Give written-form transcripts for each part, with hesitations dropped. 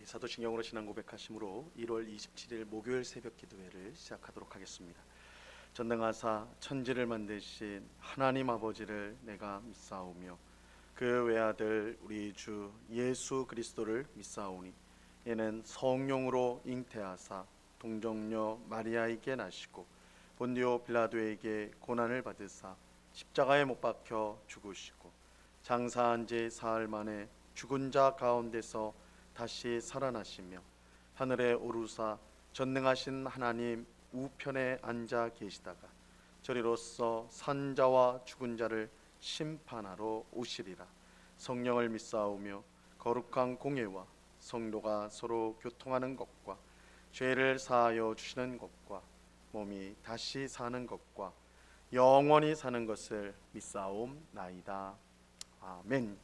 사도신경으로 신앙 고백하심으로 1월 27일 목요일 새벽 기도회를 시작하도록 하겠습니다. 전능하사 천지를 만드신 하나님 아버지를 내가 믿사오며 그 외아들 우리 주 예수 그리스도를 믿사오니 이는 성령으로 잉태하사 동정녀 마리아에게 나시고 본디오 빌라도에게 고난을 받으사 십자가에 못 박혀 죽으시고 장사한 지 사흘 만에 죽은 자 가운데서 다시 살아나시며 하늘에 오르사 전능하신 하나님 우편에 앉아 계시다가 저리로서 산자와 죽은 자를 심판하러 오시리라. 성령을 믿사오며 거룩한 공예와 성도가 서로 교통하는 것과 죄를 사하여 주시는 것과 몸이 다시 사는 것과 영원히 사는 것을 믿사옵나이다. 아멘.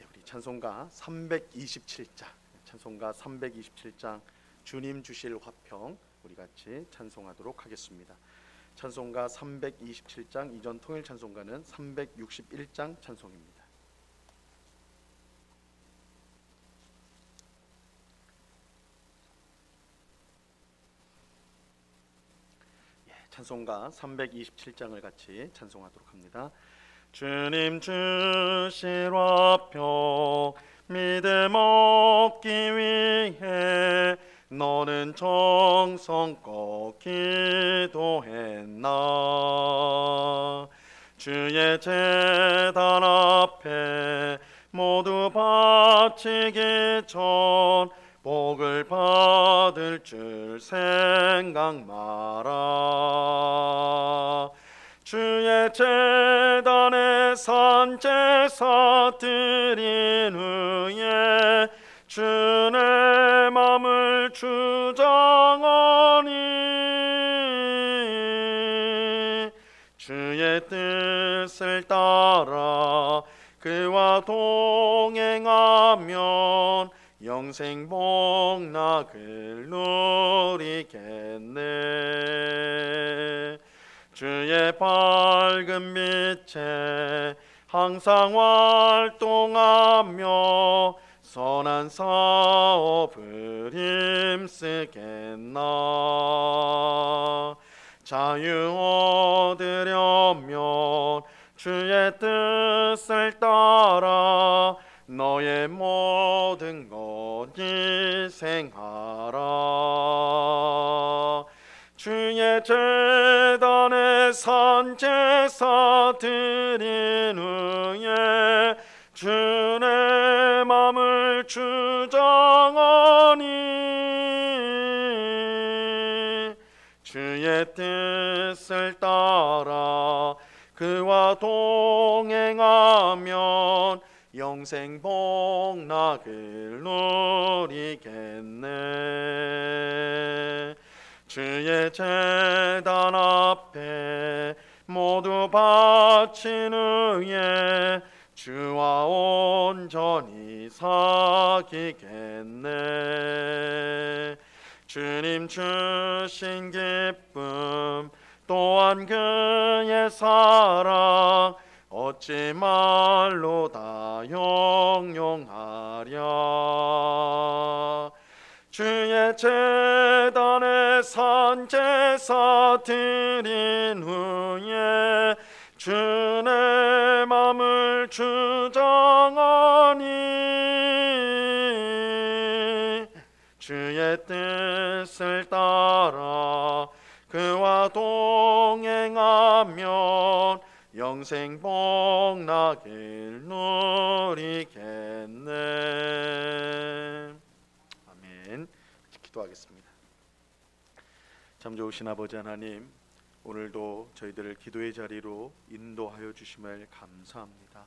우리 찬송가 327장 주님 주실 화평 우리 같이 찬송하도록 하겠습니다. 찬송가 327장 이전 통일 찬송가는 361장 찬송입니다. 찬송가 327장을 같이 찬송하도록 합니다. 주님 주실 화평 믿음 얻기 위해 너는 정성껏 기도했나. 주의 제단 앞에 모두 바치기 전 복을 받을 줄 생각 마라. 주의 제단에 산 제사 드린 후에 주의 맘을 주장하니 주의 뜻을 따라 그와 동행하면 영생 복락을 누리겠네. 주의 밝은 빛에 항상 활동하며 선한 사업을 힘쓰겠나. 자유 얻으려면 주의 뜻을 따라 너의 모든 것 희생하라. 주의 제단에 산 제사 드린 후에 주의 맘을 주장하니 주의 뜻을 따라 그와 동행하면 영생 복락을 누리겠네. 주의 제단 앞에 모두 바친 후에 주와 온전히 사귀겠네. 주님 주신 기쁨 또한 그의 사랑 어찌 말로 다 형용하랴. 주의 제단에 산 제사 드린 후에 주의 맘을 주장하니 주의 뜻을 따라 그와 동행하면 영생 복락을 누리겠네. 아멘. 기도하겠습니다. 참 좋으신 아버지 하나님, 오늘도 저희들을 기도의 자리로 인도하여 주심을 감사합니다.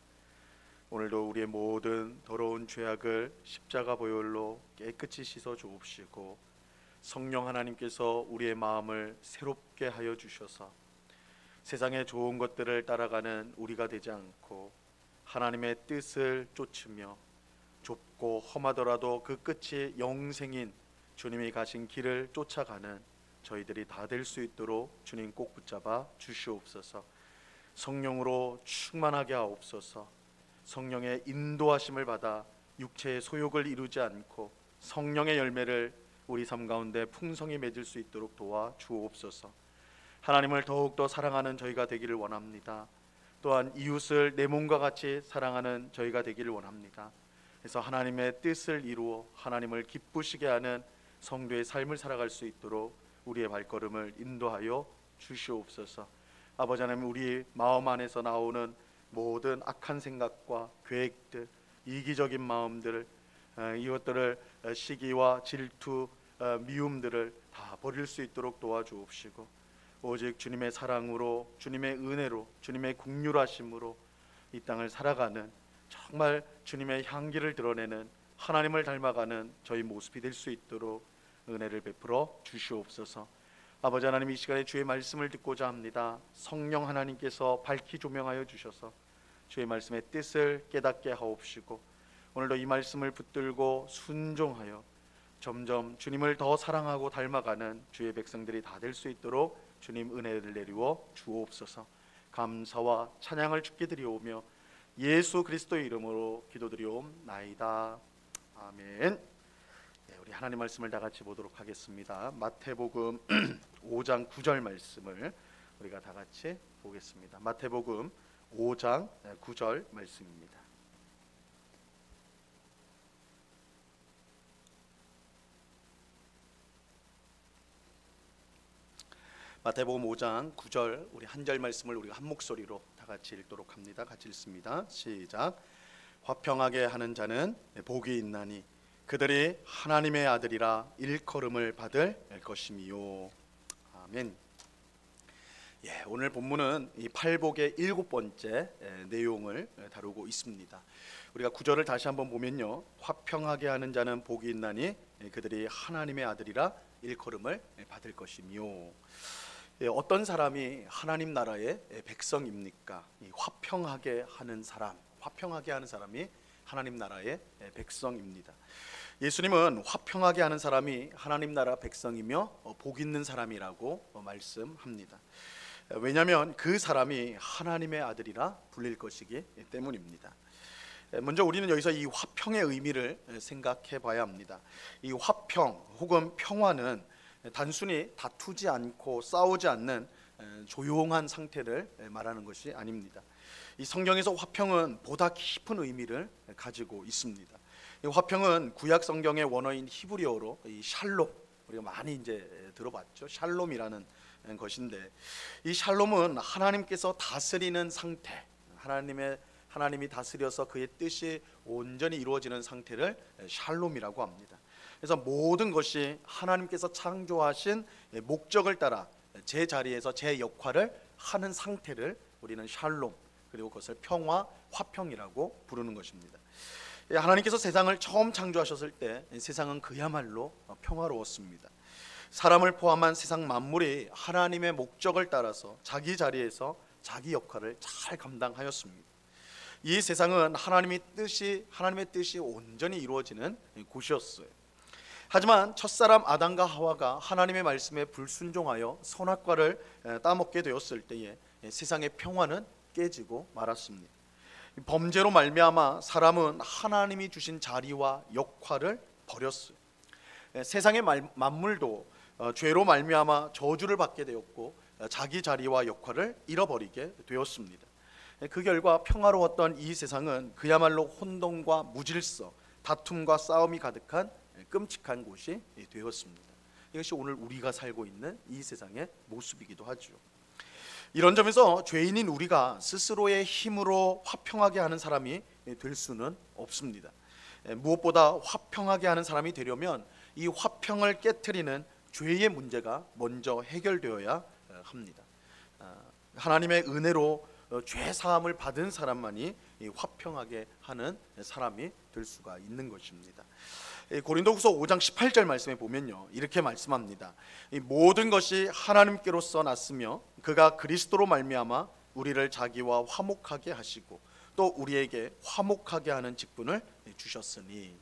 오늘도 우리의 모든 더러운 죄악을 십자가 보혈로 깨끗이 씻어 주옵시고 성령 하나님께서 우리의 마음을 새롭게 하여 주셔서 세상의 좋은 것들을 따라가는 우리가 되지 않고 하나님의 뜻을 쫓으며 좁고 험하더라도 그 끝이 영생인 주님이 가신 길을 쫓아가는 저희들이 다 될 수 있도록 주님 꼭 붙잡아 주시옵소서. 성령으로 충만하게 하옵소서. 성령의 인도하심을 받아 육체의 소욕을 이루지 않고 성령의 열매를 우리 삶 가운데 풍성히 맺을 수 있도록 도와 주옵소서. 하나님을 더욱더 사랑하는 저희가 되기를 원합니다. 또한 이웃을 내 몸과 같이 사랑하는 저희가 되기를 원합니다. 그래서 하나님의 뜻을 이루어 하나님을 기쁘시게 하는 성도의 삶을 살아갈 수 있도록 우리의 발걸음을 인도하여 주시옵소서. 아버지 하나님, 우리 마음 안에서 나오는 모든 악한 생각과 계획들, 이기적인 마음들, 이것들을 시기와 질투, 미움들을 다 버릴 수 있도록 도와주옵시고, 오직 주님의 사랑으로, 주님의 은혜로, 주님의 긍휼하심으로 이 땅을 살아가는, 정말 주님의 향기를 드러내는, 하나님을 닮아가는 저희 모습이 될 수 있도록 은혜를 베풀어 주시옵소서. 아버지 하나님, 이 시간에 주의 말씀을 듣고자 합니다. 성령 하나님께서 밝히 조명하여 주셔서 주의 말씀의 뜻을 깨닫게 하옵시고, 오늘도 이 말씀을 붙들고 순종하여 점점 주님을 더 사랑하고 닮아가는 주의 백성들이 다 될 수 있도록 주님 은혜를 내리워 주옵소서. 감사와 찬양을 주께 드리오며 예수 그리스도의 이름으로 기도드리옵나이다. 아멘. 우리 하나님 말씀을 다 같이 보도록 하겠습니다. 마태복음 5장 9절 말씀을 우리가 다 같이 보겠습니다. 마태복음 5장 9절 말씀입니다. 마태복음 5장 9절 우리 한 절 말씀을 우리가 한 목소리로 다 같이 읽도록 합니다. 같이 읽습니다. 시작. 화평하게 하는 자는 복이 있나니 그들이 하나님의 아들이라 일컬음을 받을 것임이요. 아멘. 오늘 본문은 이 팔복의 7번째 내용을 다루고 있습니다. 우리가 9절을 다시 한번 보면요, 화평하게 하는 자는 복이 있나니 그들이 하나님의 아들이라 일컬음을 받을 것이며, 어떤 사람이 하나님 나라의 백성입니까? 화평하게 하는 사람, 화평하게 하는 사람이 하나님 나라의 백성입니다. 예수님은 화평하게 하는 사람이 하나님 나라 백성이며 복 있는 사람이라고 말씀합니다. 왜냐하면 그 사람이 하나님의 아들이라 불릴 것이기 때문입니다. 먼저 우리는 여기서 이 화평의 의미를 생각해 봐야 합니다. 이 화평 혹은 평화는 단순히 다투지 않고 싸우지 않는 조용한 상태를 말하는 것이 아닙니다. 이 성경에서 화평은 보다 깊은 의미를 가지고 있습니다. 이 화평은 구약 성경의 원어인 히브리어로 이 샬롬, 우리가 많이 이제 들어봤죠. 샬롬이라는 것인데, 이 샬롬은 하나님께서 다스리는 상태, 하나님이 다스려서 그의 뜻이 온전히 이루어지는 상태를 샬롬이라고 합니다. 그래서 모든 것이 하나님께서 창조하신 목적을 따라 제 자리에서 제 역할을 하는 상태를 우리는 샬롬, 그리고 그것을 평화, 화평이라고 부르는 것입니다. 하나님께서 세상을 처음 창조하셨을 때 세상은 그야말로 평화로웠습니다. 사람을 포함한 세상 만물이 하나님의 목적을 따라서 자기 자리에서 자기 역할을 잘 감당하였습니다. 이 세상은 하나님의 뜻이 온전히 이루어지는 곳이었어요. 하지만 첫사람 아담과 하와가 하나님의 말씀에 불순종하여 선악과를 따먹게 되었을 때에 세상의 평화는 깨지고 말았습니다. 범죄로 말미암아 사람은 하나님이 주신 자리와 역할을 버렸어요. 세상의 만물도 죄로 말미암아 저주를 받게 되었고 자기 자리와 역할을 잃어버리게 되었습니다. 그 결과 평화로웠던 이 세상은 그야말로 혼돈과 무질서, 다툼과 싸움이 가득한 끔찍한 곳이 되었습니다. 이것이 오늘 우리가 살고 있는 이 세상의 모습이기도 하죠. 이런 점에서 죄인인 우리가 스스로의 힘으로 화평하게 하는 사람이 될 수는 없습니다. 무엇보다 화평하게 하는 사람이 되려면 이 화평을 깨트리는 죄의 문제가 먼저 해결되어야 합니다. 하나님의 은혜로 죄 사함을 받은 사람만이 화평하게 하는 사람이 될 수가 있는 것입니다. 고린도후서 5장 18절 말씀에 보면요, 이렇게 말씀합니다. 모든 것이 하나님께로서 났으며 그가 그리스도로 말미암아 우리를 자기와 화목하게 하시고 또 우리에게 화목하게 하는 직분을 주셨으니,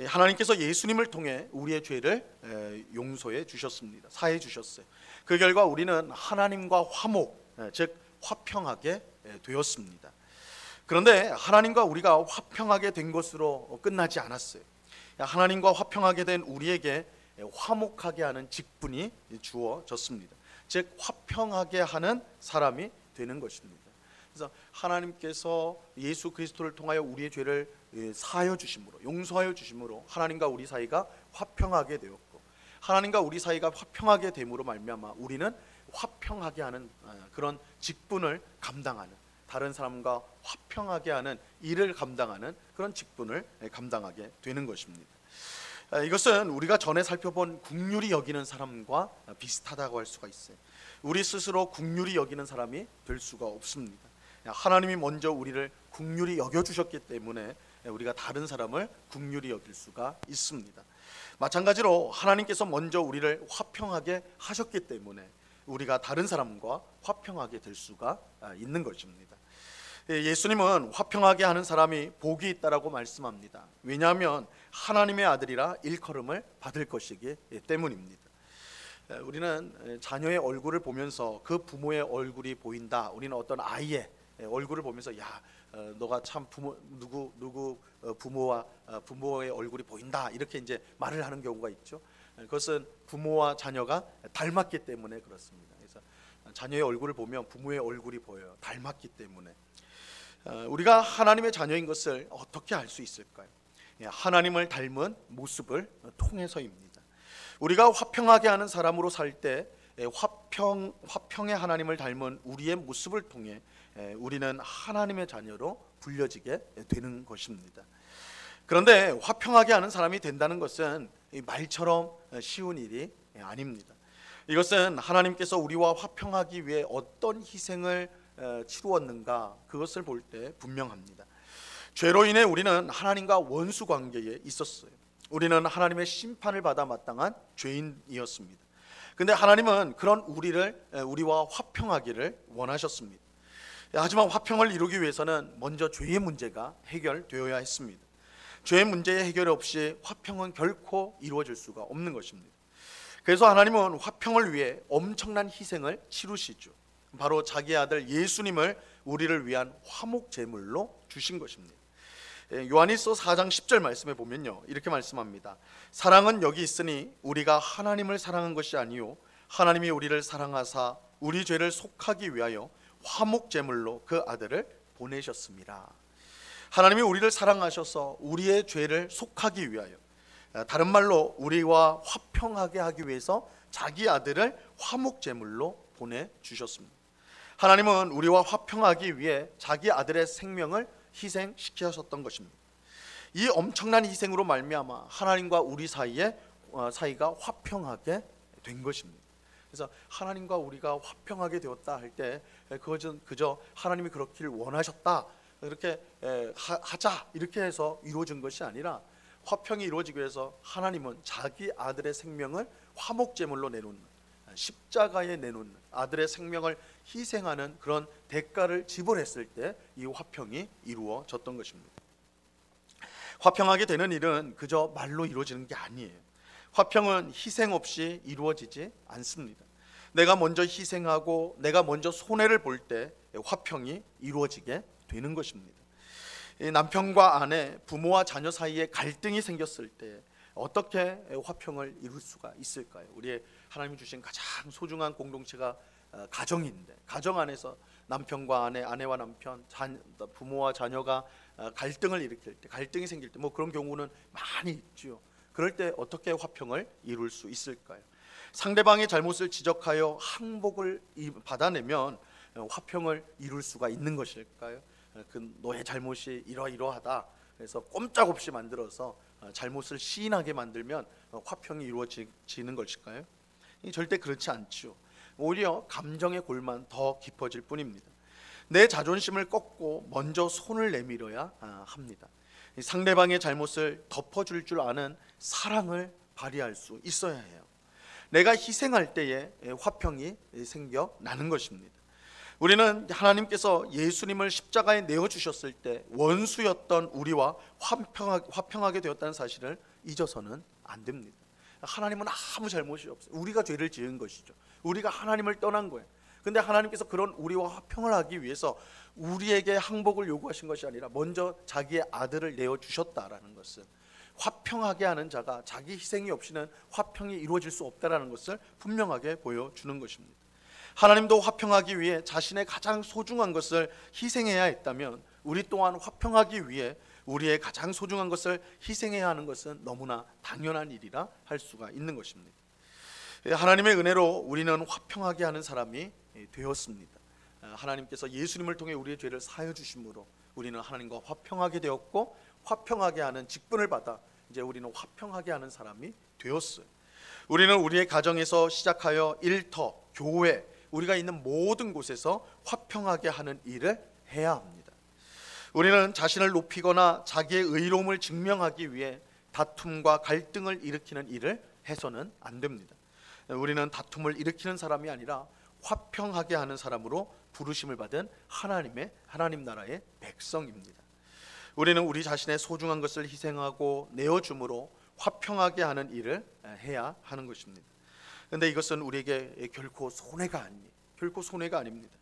하나님께서 예수님을 통해 우리의 죄를 용서해 주셨습니다. 사해 주셨어요. 그 결과 우리는 하나님과 화목, 즉 화평하게 되었습니다. 그런데 하나님과 우리가 화평하게 된 것으로 끝나지 않았어요. 하나님과 화평하게 된 우리에게 화목하게 하는 직분이 주어졌습니다. 즉 화평하게 하는 사람이 되는 것입니다. 그래서 하나님께서 예수 그리스도를 통하여 우리의 죄를 사하여 주심으로, 용서하여 주심으로 하나님과 우리 사이가 화평하게 되었고, 하나님과 우리 사이가 화평하게 됨으로 말미암아 우리는 화평하게 하는 그런 직분을 감당하는, 다른 사람과 화평하게 하는 일을 감당하는 그런 직분을 감당하게 되는 것입니다. 이것은 우리가 전에 살펴본 긍휼히 여기는 사람과 비슷하다고 할 수가 있어요. 우리 스스로 긍휼히 여기는 사람이 될 수가 없습니다. 하나님이 먼저 우리를 긍휼히 여겨주셨기 때문에 우리가 다른 사람을 긍휼히 여길 수가 있습니다. 마찬가지로 하나님께서 먼저 우리를 화평하게 하셨기 때문에 우리가 다른 사람과 화평하게 될 수가 있는 것입니다. 예수님은 화평하게 하는 사람이 복이 있다라고 말씀합니다. 왜냐하면 하나님의 아들이라 일컬음을 받을 것이기 때문입니다. 우리는 자녀의 얼굴을 보면서 그 부모의 얼굴이 보인다. 우리는 어떤 아이의 얼굴을 보면서 야, 너가 참 누구 부모와 부모의 얼굴이 보인다, 이렇게 이제 말을 하는 경우가 있죠. 그것은 부모와 자녀가 닮았기 때문에 그렇습니다. 그래서 자녀의 얼굴을 보면 부모의 얼굴이 보여요. 닮았기 때문에. 우리가 하나님의 자녀인 것을 어떻게 알 수 있을까요? 하나님을 닮은 모습을 통해서입니다. 우리가 화평하게 하는 사람으로 살 때 화평의 하나님을 닮은 우리의 모습을 통해 우리는 하나님의 자녀로 불려지게 되는 것입니다. 그런데 화평하게 하는 사람이 된다는 것은 말처럼 쉬운 일이 아닙니다. 이것은 하나님께서 우리와 화평하기 위해 어떤 희생을 치루었는가, 그것을 볼 때 분명합니다. 죄로 인해 우리는 하나님과 원수 관계에 있었어요. 우리는 하나님의 심판을 받아 마땅한 죄인이었습니다. 근데 하나님은 그런 우리와 화평하기를 원하셨습니다. 하지만 화평을 이루기 위해서는 먼저 죄의 문제가 해결되어야 했습니다. 죄의 문제의 해결 없이 화평은 결코 이루어질 수가 없는 것입니다. 그래서 하나님은 화평을 위해 엄청난 희생을 치르시죠. 바로 자기 아들 예수님을 우리를 위한 화목 제물로 주신 것입니다. 요한일서 4장 10절 말씀에 보면요, 이렇게 말씀합니다. 사랑은 여기 있으니 우리가 하나님을 사랑한 것이 아니요 하나님이 우리를 사랑하사 우리 죄를 속하기 위하여 화목 제물로 그 아들을 보내셨습니다. 하나님이 우리를 사랑하셔서 우리의 죄를 속하기 위하여, 다른 말로 우리와 화평하게 하기 위해서 자기 아들을 화목 제물로 보내주셨습니다. 하나님은 우리와 화평하기 위해 자기 아들의 생명을 희생시키셨던 것입니다. 이 엄청난 희생으로 말미암아 하나님과 우리 사이가 화평하게 된 것입니다. 그래서 하나님과 우리가 화평하게 되었다 할 때 그것은 그저 하나님이 그렇기를 원하셨다, 이렇게 하자, 이렇게 해서 이루어진 것이 아니라, 화평이 이루어지기 위해서 하나님은 자기 아들의 생명을 화목제물로 내놓는, 십자가에 내놓는, 아들의 생명을 희생하는 그런 대가를 지불했을 때 이 화평이 이루어졌던 것입니다. 화평하게 되는 일은 그저 말로 이루어지는 게 아니에요. 화평은 희생 없이 이루어지지 않습니다. 내가 먼저 희생하고 내가 먼저 손해를 볼 때 화평이 이루어지게 되는 것입니다. 남편과 아내, 부모와 자녀 사이에 갈등이 생겼을 때 어떻게 화평을 이룰 수가 있을까요? 우리의 하나님이 주신 가장 소중한 공동체가 가정인데, 가정 안에서 남편과 아내, 아내와 남편, 부모와 자녀가 갈등을 일으킬 때, 갈등이 생길 때, 그런 경우는 많이 있죠. 그럴 때 어떻게 화평을 이룰 수 있을까요? 상대방의 잘못을 지적하여 항복을 받아내면 화평을 이룰 수가 있는 것일까요? 너의 잘못이 이러이러하다, 그래서 꼼짝없이 만들어서 잘못을 시인하게 만들면 화평이 이루어지는 것일까요? 절대 그렇지 않죠. 오히려 감정의 골만 더 깊어질 뿐입니다. 내 자존심을 꺾고 먼저 손을 내밀어야 합니다. 상대방의 잘못을 덮어줄 줄 아는 사랑을 발휘할 수 있어야 해요. 내가 희생할 때에 화평이 생겨나는 것입니다. 우리는 하나님께서 예수님을 십자가에 내어주셨을 때 원수였던 우리와 화평하게 되었다는 사실을 잊어서는 안 됩니다. 하나님은 아무 잘못이 없어요. 우리가 죄를 지은 것이죠. 우리가 하나님을 떠난 거예요. 근데 하나님께서 그런 우리와 화평을 하기 위해서 우리에게 항복을 요구하신 것이 아니라 먼저 자기의 아들을 내어주셨다라는 것은 화평하게 하는 자가 자기 희생이 없이는 화평이 이루어질 수 없다라는 것을 분명하게 보여주는 것입니다. 하나님도 화평하기 위해 자신의 가장 소중한 것을 희생해야 했다면 우리 또한 화평하기 위해 우리의 가장 소중한 것을 희생해야 하는 것은 너무나 당연한 일이라 할 수가 있는 것입니다. 하나님의 은혜로 우리는 화평하게 하는 사람이 되었습니다. 하나님께서 예수님을 통해 우리의 죄를 사하여 주심으로 우리는 하나님과 화평하게 되었고, 화평하게 하는 직분을 받아 이제 우리는 화평하게 하는 사람이 되었어요. 우리는 우리의 가정에서 시작하여 일터, 교회, 우리가 있는 모든 곳에서 화평하게 하는 일을 해야 합니다. 우리는 자신을 높이거나 자기의 의로움을 증명하기 위해 다툼과 갈등을 일으키는 일을 해서는 안 됩니다. 우리는 다툼을 일으키는 사람이 아니라 화평하게 하는 사람으로 부르심을 받은 하나님 나라의 백성입니다. 우리는 우리 자신의 소중한 것을 희생하고 내어줌으로 화평하게 하는 일을 해야 하는 것입니다. 그런데 이것은 우리에게 결코 손해가 아닙니다.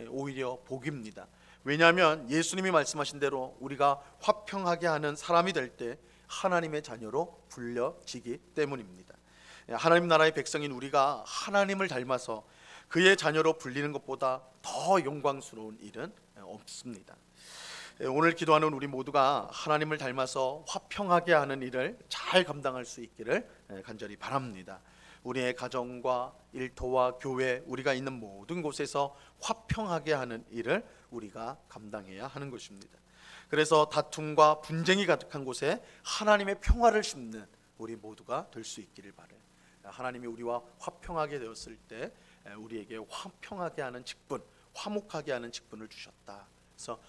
오히려 복입니다. 왜냐하면 예수님이 말씀하신 대로 우리가 화평하게 하는 사람이 될 때 하나님의 자녀로 불려지기 때문입니다. 하나님 나라의 백성인 우리가 하나님을 닮아서 그의 자녀로 불리는 것보다 더 영광스러운 일은 없습니다. 오늘 기도하는 우리 모두가 하나님을 닮아서 화평하게 하는 일을 잘 감당할 수 있기를 간절히 바랍니다. 우리의 가정과 일터와 교회, 우리가 있는 모든 곳에서 화평하게 하는 일을 우리가 감당해야 하는 것입니다. 그래서 다툼과 분쟁이 가득한 곳에 하나님의 평화를 심는 우리 모두가 될 수 있기를 바라요. 하나님이 우리와 화평하게 되었을 때 우리에게 화평하게 하는 직분, 화목하게 하는 직분을 주셨다. 그래서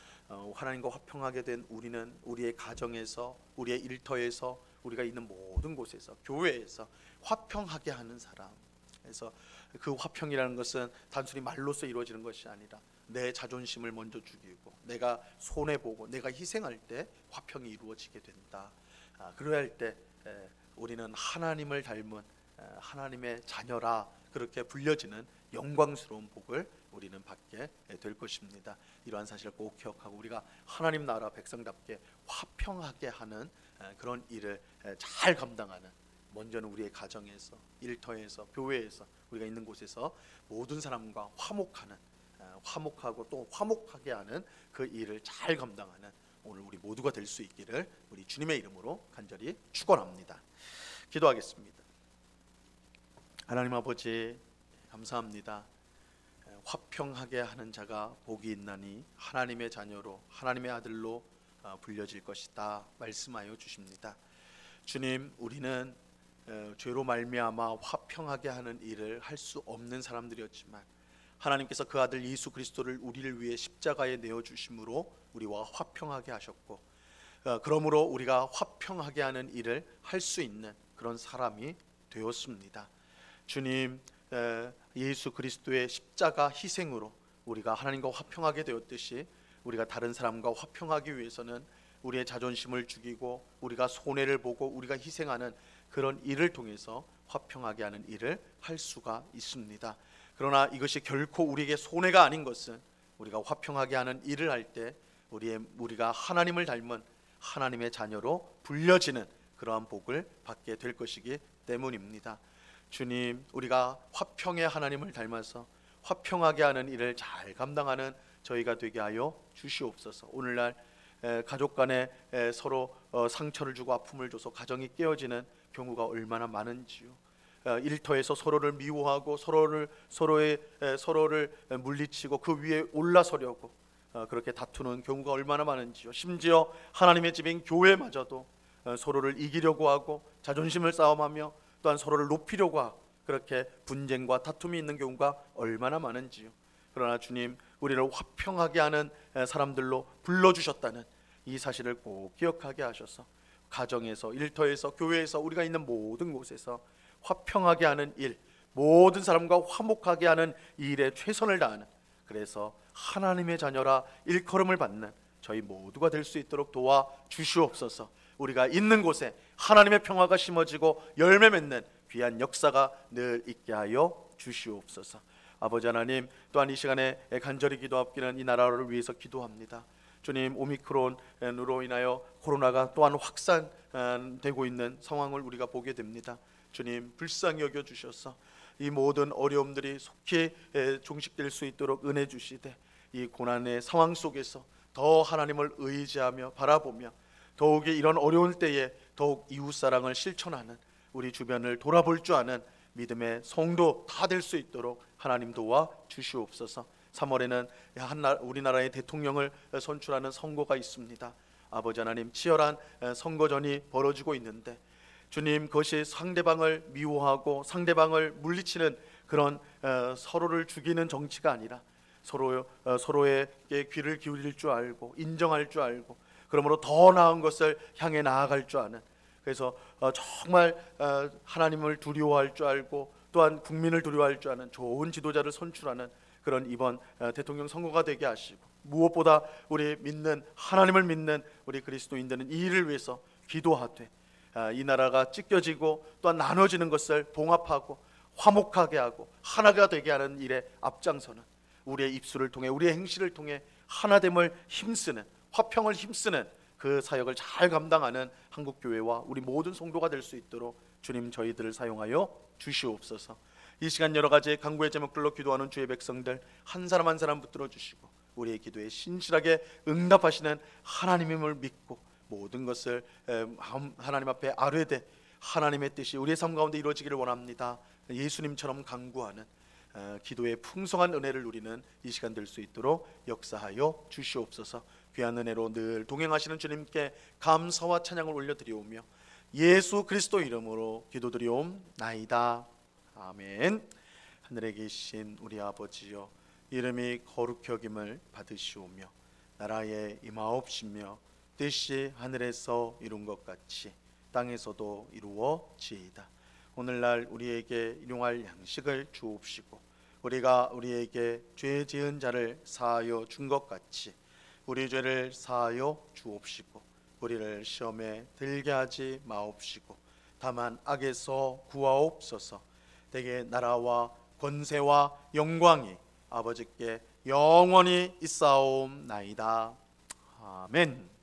하나님과 화평하게 된 우리는 우리의 가정에서, 우리의 일터에서, 우리가 있는 모든 곳에서, 교회에서 화평하게 하는 사람. 그래서 그 화평이라는 것은 단순히 말로써 이루어지는 것이 아니라 내 자존심을 먼저 죽이고 내가 손해보고 내가 희생할 때 화평이 이루어지게 된다. 그래야 할 때 우리는 하나님을 닮은 하나님의 자녀라 그렇게 불려지는 영광스러운 복을 우리는 받게 될 것입니다. 이러한 사실을 꼭 기억하고 우리가 하나님 나라 백성답게 화평하게 하는 그런 일을 잘 감당하는, 먼저는 우리의 가정에서, 일터에서, 교회에서, 우리가 있는 곳에서 모든 사람과 화목하고 또 화목하게 하는 그 일을 잘 감당하는 오늘 우리 모두가 될 수 있기를 우리 주님의 이름으로 간절히 축원합니다. 기도하겠습니다. 하나님 아버지, 감사합니다. 화평하게 하는 자가 복이 있나니 하나님의 자녀로, 하나님의 아들로 불려질 것이다 말씀하여 주십니다. 주님, 우리는 죄로 말미암아 화평하게 하는 일을 할 수 없는 사람들이었지만 하나님께서 그 아들 예수 그리스도를 우리를 위해 십자가에 내어주심으로 우리와 화평하게 하셨고, 그러므로 우리가 화평하게 하는 일을 할 수 있는 그런 사람이 되었습니다. 주님, 예수 그리스도의 십자가 희생으로 우리가 하나님과 화평하게 되었듯이 우리가 다른 사람과 화평하기 위해서는 우리의 자존심을 죽이고 우리가 손해를 보고 우리가 희생하는 그런 일을 통해서 화평하게 하는 일을 할 수가 있습니다. 그러나 이것이 결코 우리에게 손해가 아닌 것은 우리가 화평하게 하는 일을 할 때 우리가 하나님을 닮은 하나님의 자녀로 불려지는 그러한 복을 받게 될 것이기 때문입니다. 주님, 우리가 화평의 하나님을 닮아서 화평하게 하는 일을 잘 감당하는 저희가 되게 하여 주시옵소서. 오늘날 가족 간에 서로 상처를 주고 아픔을 줘서 가정이 깨어지는 경우가 얼마나 많은지요. 일터에서 서로를 미워하고 서로를 물리치고 그 위에 올라서려고 그렇게 다투는 경우가 얼마나 많은지요. 심지어 하나님의 집인 교회마저도 서로를 이기려고 하고 자존심을 싸움하며 또한 서로를 높이려고 하고 그렇게 분쟁과 다툼이 있는 경우가 얼마나 많은지요. 그러나 주님, 우리를 화평하게 하는 사람들로 불러주셨다는 이 사실을 꼭 기억하게 하셔서 가정에서, 일터에서, 교회에서, 우리가 있는 모든 곳에서 화평하게 하는 일, 모든 사람과 화목하게 하는 이 일에 최선을 다하는, 그래서 하나님의 자녀라 일컬음을 받는 저희 모두가 될 수 있도록 도와 주시옵소서. 우리가 있는 곳에 하나님의 평화가 심어지고 열매 맺는 귀한 역사가 늘 있게 하여 주시옵소서. 아버지 하나님, 또한 이 시간에 간절히 기도합기는 이 나라를 위해서 기도합니다. 주님, 오미크론으로 인하여 코로나가 또한 되고 있는 상황을 우리가 보게 됩니다. 주님 불쌍히 여겨 주셔서 이 모든 어려움들이 속히 종식될 수 있도록 은혜 주시되, 이 고난의 상황 속에서 더 하나님을 의지하며 바라보며 더욱이 이런 어려울 때에 더욱 이웃사랑을 실천하는, 우리 주변을 돌아볼 줄 아는 믿음의 성도 다 될 수 있도록 하나님 도와 주시옵소서. 3월에는 우리나라의 대통령을 선출하는 선거가 있습니다. 아버지 하나님, 치열한 선거전이 벌어지고 있는데 주님, 그것이 상대방을 미워하고 상대방을 물리치는 그런 서로를 죽이는 정치가 아니라 서로에게 귀를 기울일 줄 알고 인정할 줄 알고, 그러므로 더 나은 것을 향해 나아갈 줄 아는, 그래서 정말 하나님을 두려워할 줄 알고 또한 국민을 두려워할 줄 아는 좋은 지도자를 선출하는 그런 이번 대통령 선거가 되게 하시고, 무엇보다 우리 믿는 하나님을 믿는 우리 그리스도인들은 이 일을 위해서 기도하되, 이 나라가 찢겨지고 또한 나눠지는 것을 봉합하고 화목하게 하고 하나가 되게 하는 일에 앞장서는, 우리의 입술을 통해 우리의 행실을 통해 하나됨을 힘쓰는, 화평을 힘쓰는 그 사역을 잘 감당하는 한국교회와 우리 모든 성도가 될 수 있도록 주님 저희들을 사용하여 주시옵소서. 이 시간 여러 가지 간구의 제목들로 기도하는 주의 백성들 한 사람 한 사람 붙들어 주시고, 우리의 기도에 신실하게 응답하시는 하나님임을 믿고 모든 것을 하나님 앞에 아뢰되 하나님의 뜻이 우리의 삶 가운데 이루어지기를 원합니다. 예수님처럼 간구하는 기도의 풍성한 은혜를 누리는 이 시간 될 수 있도록 역사하여 주시옵소서. 귀한 은혜로 늘 동행하시는 주님께 감사와 찬양을 올려드리오며 예수 그리스도 이름으로 기도드리옵나이다. 아멘. 하늘에 계신 우리 아버지여, 이름이 거룩히 여김을 받으시오며 나라에 임하옵시며 뜻이 하늘에서 이룬 것 같이 땅에서도 이루어지이다. 오늘날 우리에게 일용할 양식을 주옵시고, 우리가 우리에게 죄 지은 자를 사하여 준 것 같이 우리 죄를 사하여 주옵시고, 우리를 시험에 들게 하지 마옵시고 다만 악에서 구하옵소서. 대개 나라와 권세와 영광이 아버지께 영원히 있사옵나이다. 아멘.